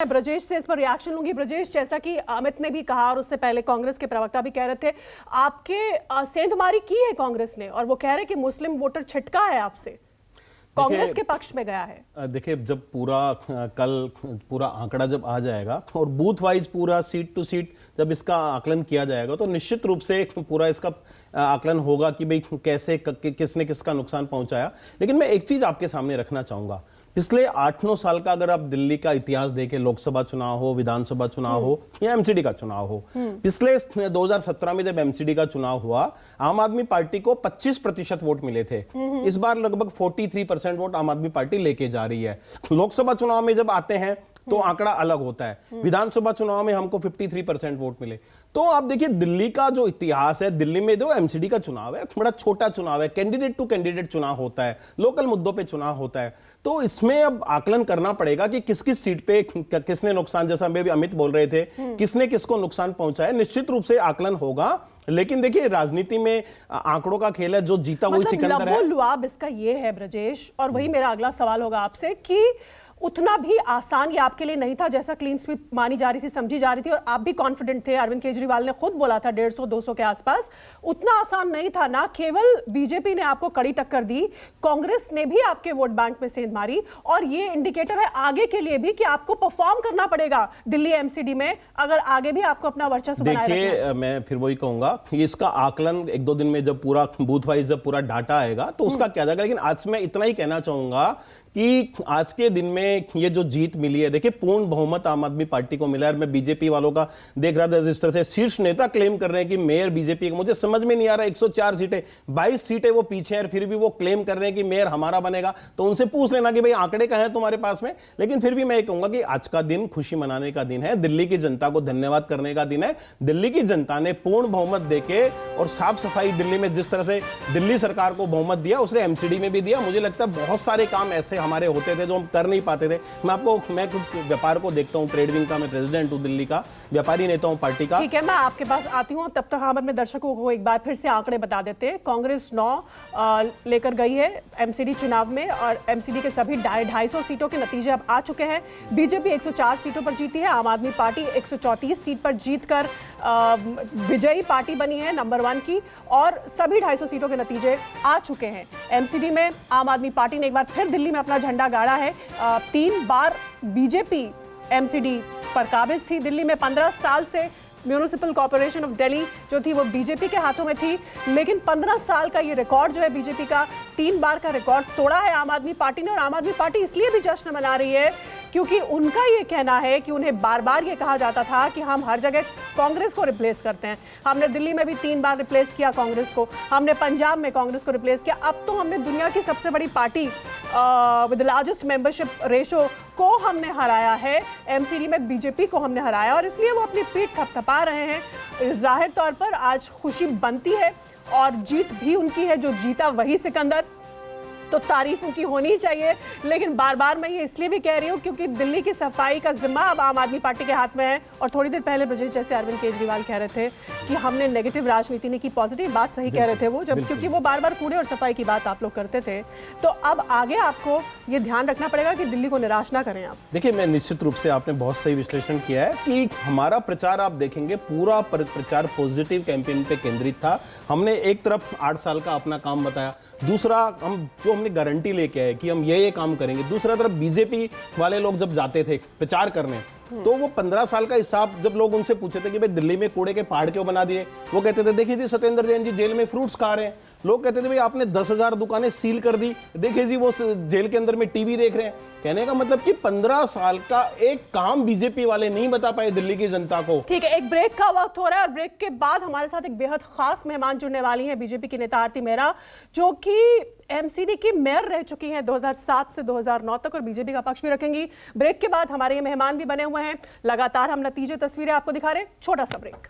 ब्रजेश से इस पर रिएक्शन लूंगी। ब्रजेश, जैसा कि अमित ने भी कहा और उससे पहले कांग्रेस के प्रवक्ता भी कह रहे थे, आपके सेंधमारी की है कांग्रेस ने और वो कह रहे कि मुस्लिम वोटर छिटका है आपसे, कांग्रेस के पक्ष में गया है। देखिए, जब कल पूरा आंकड़ा जब आ जाएगा और बूथ वाइज पूरा सीट टू सीट जब इसका आकलन किया जाएगा तो निश्चित रूप से पूरा इसका आकलन होगा कि भाई कैसे किसने किसका नुकसान पहुंचाया। लेकिन मैं एक चीज आपके सामने रखना चाहूंगा, पिछले 8-9 साल का अगर आप दिल्ली का इतिहास देखें, लोकसभा चुनाव हो, विधानसभा चुनाव हो या एमसीडी का चुनाव हो, पिछले 2017 में जब एमसीडी का चुनाव हुआ, आम आदमी पार्टी को 25% वोट मिले थे। इस बार लगभग 43% वोट आम आदमी पार्टी लेके जा रही है। लोकसभा चुनाव में जब आते हैं तो आंकड़ा अलग होता है। विधानसभा चुनाव में हमको 53% वोट मिले। तो आप देखिए, दिल्ली का जो इतिहास है, दिल्ली में जो एमसीडी का चुनाव है बड़ा छोटा चुनाव है, कैंडिडेट टू कैंडिडेट चुनाव होता है, लोकल मुद्दों पे चुनाव होता है। तो इसमें अब आकलन करना पड़ेगा कि किस किस सीट पे किसने नुकसान, जैसा भी अमित बोल रहे थे, किसने किसको नुकसान पहुंचाया, निश्चित रूप से आकलन होगा। लेकिन देखिए, राजनीति में आंकड़ों का खेल है, जो जीता वही सिकंदर है। लुआब इसका ये है ब्रजेश, और वही मेरा अगला सवाल होगा आपसे कि उतना भी आसान ये आपके लिए नहीं था जैसा क्लीन स्वीप मानी जा रही थी, समझी जा रही थी, और आप भी कॉन्फिडेंट थे। अरविंद केजरीवाल ने खुद बोला था 150-200 के आसपास। उतना आसान नहीं था ना। केवल बीजेपी ने आपको कड़ी टक्कर दी, कांग्रेस ने भी आपके वोट बैंक में सेंध मारी, और ये इंडिकेटर है आगे के लिए भी कि आपको परफॉर्म करना पड़ेगा दिल्ली एमसीडी में, अगर आगे भी आपको अपना वर्चस्व बनाए रखना है। देखिए, मैं फिर वही कहूंगा, इसका आकलन 1-2 दिन में जब पूरा बूथ वाइज जब पूरा डाटा आएगा तो उसका क्या जाएगा। लेकिन आज मैं इतना ही कहना चाहूंगा कि आज के दिन में ये जो जीत मिली है, देखिए पूर्ण बहुमत आम आदमी पार्टी को मिला है। मैं बीजेपी वालों का देख रहा था, जिस तरह से शीर्ष नेता क्लेम कर रहे हैं कि मेयर बीजेपी, मुझे समझ में नहीं आ रहा, 104 सीटें, 22 सीटें वो पीछे हैं, फिर भी वो क्लेम कर रहे हैं कि मेयर हमारा बनेगा। तो उनसे पूछ लेना कि भाई आंकड़े कहां हैं तुम्हारे पास में। लेकिन फिर भी मैं कहूंगा कि आज का दिन खुशी मनाने का दिन है, दिल्ली की जनता को धन्यवाद करने का दिन है। दिल्ली की जनता ने पूर्ण बहुमत देके और साफ सफाई दिल्ली में जिस तरह से दिल्ली सरकार को बहुमत दिया, उसने एमसीडी में भी दिया। मुझे लगता है बहुत सारे काम ऐसे हमारे होते थे जो हम कर नहीं पाते थे। मैं व्यापार को देखता हूं, ट्रेड विंग का मैं प्रेसिडेंट हूं, दिल्ली का व्यापारी नेता हूं पार्टी का। ठीक है, मैं आपके पास आती हूं, तब तक हम अपने दर्शकों को एक बार फिर से आंकड़े बता देते हैं। कांग्रेस 9 लेकर गई है एमसीडी चुनाव में, और एमसीडी के सभी 250 सीटों के नतीजे अब आ चुके हैं। बीजेपी 104 सीटों पर जीती है, आम आदमी पार्टी 134 सीट पर जीतकर विजयी पार्टी बनी है, नंबर 1 की, और सभी 250 सीटों के नतीजे आ चुके हैं। एमसीडी में आम आदमी पार्टी ने एक बार फिर दिल्ली में अपना झंडा गाड़ा है। 3 बार बीजेपी एमसीडी पर काबिज थी। दिल्ली में 15 साल से म्यूनिसिपल कॉर्पोरेशन ऑफ दिल्ली जो थी वो बीजेपी के हाथों में थी, लेकिन 15 साल का ये रिकॉर्ड जो है बीजेपी का, 3 बार का रिकॉर्ड तोड़ा है आम आदमी पार्टी ने। और आम आदमी पार्टी इसलिए भी जश्न मना रही है क्योंकि उनका ये कहना है कि उन्हें बार बार ये कहा जाता था कि हम हर जगह कांग्रेस को रिप्लेस करते हैं। हमने दिल्ली में भी 3 बार रिप्लेस किया कांग्रेस को, हमने पंजाब में कांग्रेस को रिप्लेस किया, अब तो हमने दुनिया की सबसे बड़ी party with largest membership ratio को हमने हराया है, एमसीडी में बीजेपी को हमने हराया, और इसलिए वो अपनी पीठ थपथपा रहे हैं। जाहिर तौर पर आज खुशी बनती है और जीत भी उनकी है, जो जीता वही सिकंदर, तो तारीफ उनकी होनी ही चाहिए। लेकिन बार बार मैं ये इसलिए भी कह रही हूँ क्योंकि दिल्ली की सफाई का जिम्मा अब आम आदमी पार्टी के हाथ में है। और थोड़ी देर पहले ब्रजेश, जैसे अरविंद केजरीवाल कह रहे थे कि हमने नेगेटिव राजनीति नहीं की, पॉजिटिव बात सही कह रहे थे वो, जब क्योंकि वो बार बार कूड़े और सफाई की बात आप लोग करते थे। तो अब आगे आपको ये ध्यान रखना पड़ेगा कि दिल्ली को निराश ना करें आप। देखिए, मैं निश्चित रूप से आपने बहुत सही विश्लेषण किया है कि हमारा प्रचार आप देखेंगे पूरा प्रचार पॉजिटिव कैंपेन पे केंद्रित था। हमने एक तरफ 8 साल का अपना काम बताया, दूसरा हमने गारंटी लेके आए कि हम ये काम करेंगे। दूसरा तरफ बीजेपी वाले लोग जब जाते थे प्रचार करने, तो वो 15 साल का हिसाब जब लोग उनसे पूछे थे कि भाई दिल्ली में कूड़े के पहाड़ क्यों बना दिए, वो कहते थे देखिए जी सत्येंद्र जैन जी जेल में फ्रूट्स खा रहे हैं। लोग कहते थे भाई आपने 10,000 दुकानें सील कर दी, देखिए जी वो जेल के अंदर में टीवी देख रहे हैं। कहने का मतलब कि 15 साल का एक काम बीजेपी वाले नहीं बता पाए दिल्ली की जनता को। ठीक है, एक ब्रेक का वक्त हो रहा है, और ब्रेक के बाद हमारे साथ एक बेहद खास मेहमान जुड़ने वाली हैं, बीजेपी की नेता आरती मेहरा, जो कि एमसीडी की मेयर रह चुकी हैं 2007 से 2009 तक, और बीजेपी का पक्ष भी रखेंगी। ब्रेक के बाद हमारे ये मेहमान भी बने हुए हैं, लगातार हम नतीजे तस्वीरें आपको दिखा रहे हैं। छोटा सा ब्रेक।